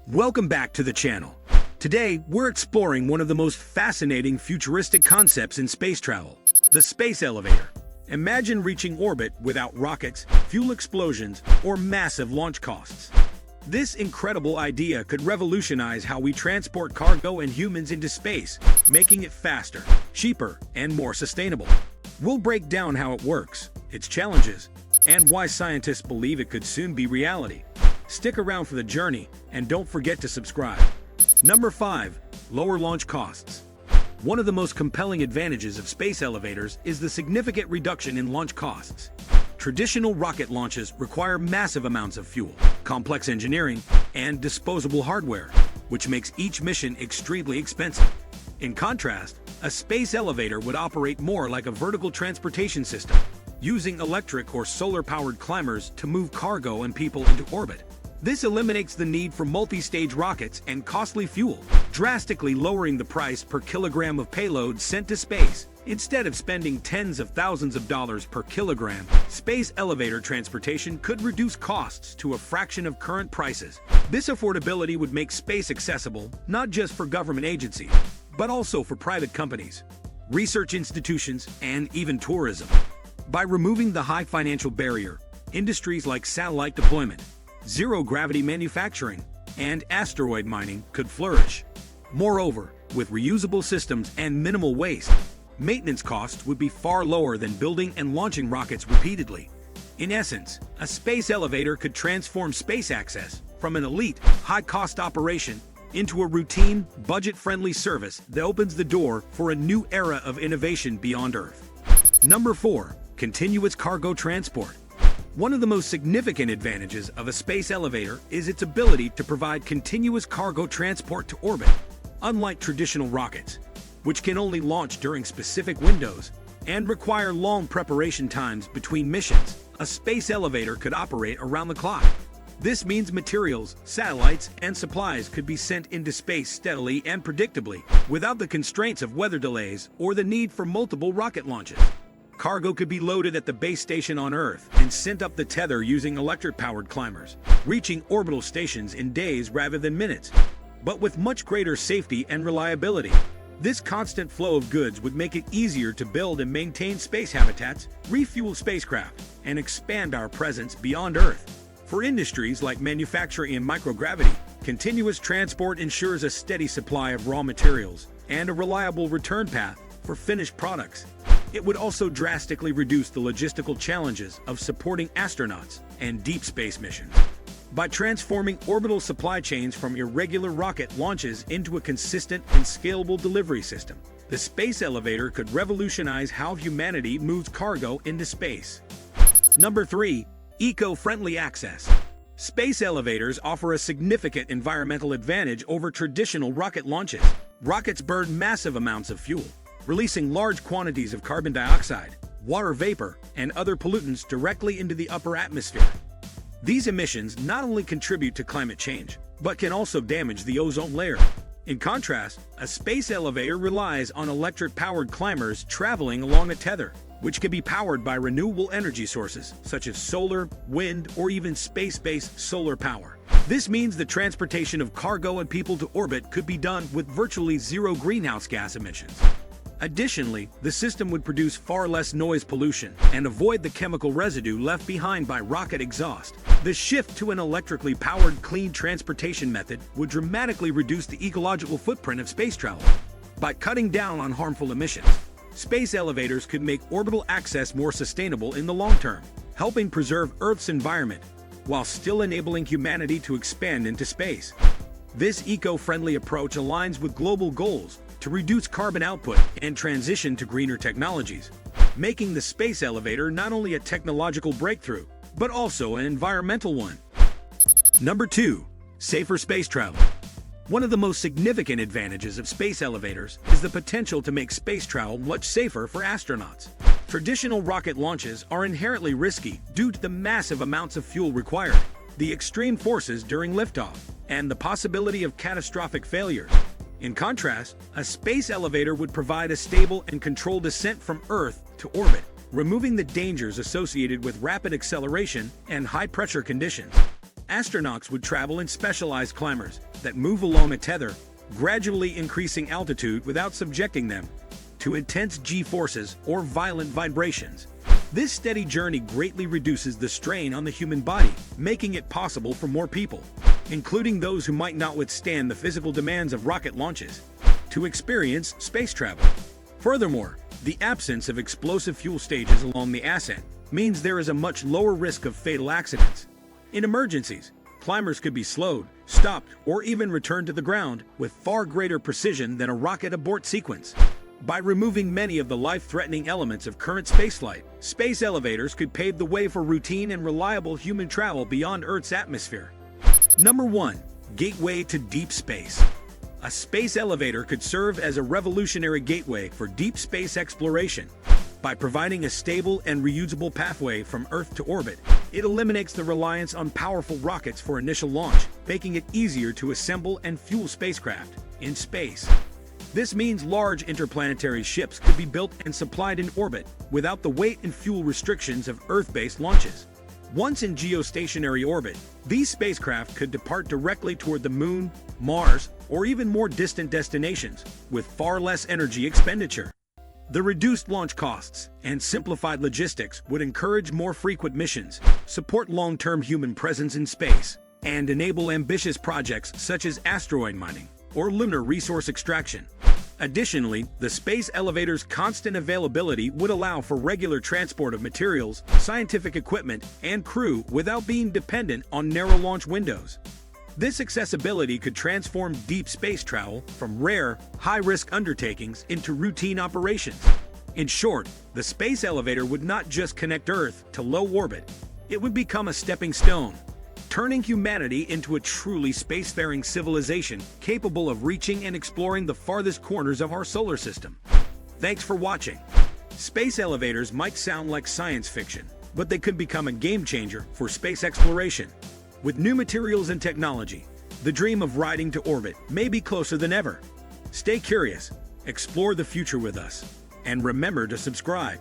Welcome back to the channel. Today, we're exploring one of the most fascinating futuristic concepts in space travel, the space elevator. Imagine reaching orbit without rockets, fuel explosions, or massive launch costs. This incredible idea could revolutionize how we transport cargo and humans into space, making it faster, cheaper, and more sustainable. We'll break down how it works, its challenges, and why scientists believe it could soon be reality. Stick around for the journey, and don't forget to subscribe. Number 5. Lower launch costs. One of the most compelling advantages of space elevators is the significant reduction in launch costs. Traditional rocket launches require massive amounts of fuel, complex engineering, and disposable hardware, which makes each mission extremely expensive. In contrast, a space elevator would operate more like a vertical transportation system, using electric or solar-powered climbers to move cargo and people into orbit. This eliminates the need for multi-stage rockets and costly fuel, drastically lowering the price per kilogram of payload sent to space. Instead of spending tens of thousands of dollars per kilogram, space elevator transportation could reduce costs to a fraction of current prices. This affordability would make space accessible not just for government agencies, but also for private companies, research institutions, and even tourism. By removing the high financial barrier, industries like satellite deployment, zero-gravity manufacturing, and asteroid mining could flourish. Moreover, with reusable systems and minimal waste, maintenance costs would be far lower than building and launching rockets repeatedly. In essence, a space elevator could transform space access from an elite, high-cost operation into a routine, budget-friendly service that opens the door for a new era of innovation beyond Earth. Number 4. Continuous cargo transport. One of the most significant advantages of a space elevator is its ability to provide continuous cargo transport to orbit. Unlike traditional rockets, which can only launch during specific windows and require long preparation times between missions, a space elevator could operate around the clock. This means materials, satellites, and supplies could be sent into space steadily and predictably, without the constraints of weather delays or the need for multiple rocket launches. Cargo could be loaded at the base station on Earth and sent up the tether using electric-powered climbers, reaching orbital stations in days rather than minutes, but with much greater safety and reliability. This constant flow of goods would make it easier to build and maintain space habitats, refuel spacecraft, and expand our presence beyond Earth. For industries like manufacturing and microgravity, continuous transport ensures a steady supply of raw materials and a reliable return path for finished products. It would also drastically reduce the logistical challenges of supporting astronauts and deep space missions. By transforming orbital supply chains from irregular rocket launches into a consistent and scalable delivery system, the space elevator could revolutionize how humanity moves cargo into space. Number 3. Eco-friendly access. Space elevators offer a significant environmental advantage over traditional rocket launches. Rockets burn massive amounts of fuel, releasing large quantities of carbon dioxide, water vapor, and other pollutants directly into the upper atmosphere. These emissions not only contribute to climate change, but can also damage the ozone layer. In contrast, a space elevator relies on electric-powered climbers traveling along a tether, which can be powered by renewable energy sources such as solar, wind, or even space-based solar power. This means the transportation of cargo and people to orbit could be done with virtually zero greenhouse gas emissions. Additionally, the system would produce far less noise pollution and avoid the chemical residue left behind by rocket exhaust. The shift to an electrically powered clean transportation method would dramatically reduce the ecological footprint of space travel. By cutting down on harmful emissions, space elevators could make orbital access more sustainable in the long term, helping preserve Earth's environment while still enabling humanity to expand into space. This eco-friendly approach aligns with global goals to reduce carbon output and transition to greener technologies, making the space elevator not only a technological breakthrough, but also an environmental one. Number 2. Safer space travel. One of the most significant advantages of space elevators is the potential to make space travel much safer for astronauts. Traditional rocket launches are inherently risky due to the massive amounts of fuel required, the extreme forces during liftoff, and the possibility of catastrophic failures. In contrast, a space elevator would provide a stable and controlled descent from Earth to orbit, removing the dangers associated with rapid acceleration and high-pressure conditions. Astronauts would travel in specialized climbers that move along a tether, gradually increasing altitude without subjecting them to intense G-forces or violent vibrations. This steady journey greatly reduces the strain on the human body, making it possible for more people, including those who might not withstand the physical demands of rocket launches, to experience space travel. Furthermore, the absence of explosive fuel stages along the ascent means there is a much lower risk of fatal accidents. In emergencies, climbers could be slowed, stopped, or even returned to the ground with far greater precision than a rocket abort sequence. By removing many of the life-threatening elements of current spaceflight, space elevators could pave the way for routine and reliable human travel beyond Earth's atmosphere. Number 1. Gateway to deep space. A space elevator could serve as a revolutionary gateway for deep space exploration. By providing a stable and reusable pathway from Earth to orbit, it eliminates the reliance on powerful rockets for initial launch, making it easier to assemble and fuel spacecraft in space. This means large interplanetary ships could be built and supplied in orbit without the weight and fuel restrictions of Earth-based launches. Once in geostationary orbit, these spacecraft could depart directly toward the Moon, Mars, or even more distant destinations, with far less energy expenditure. The reduced launch costs and simplified logistics would encourage more frequent missions, support long-term human presence in space, and enable ambitious projects such as asteroid mining or lunar resource extraction. Additionally, the space elevator's constant availability would allow for regular transport of materials, scientific equipment, and crew without being dependent on narrow launch windows. This accessibility could transform deep space travel from rare, high-risk undertakings into routine operations. In short, the space elevator would not just connect Earth to low orbit, it would become a stepping stone, turning humanity into a truly spacefaring civilization capable of reaching and exploring the farthest corners of our solar system. Thanks for watching. Space elevators might sound like science fiction, but they could become a game changer for space exploration. With new materials and technology, the dream of riding to orbit may be closer than ever. Stay curious, explore the future with us, and remember to subscribe.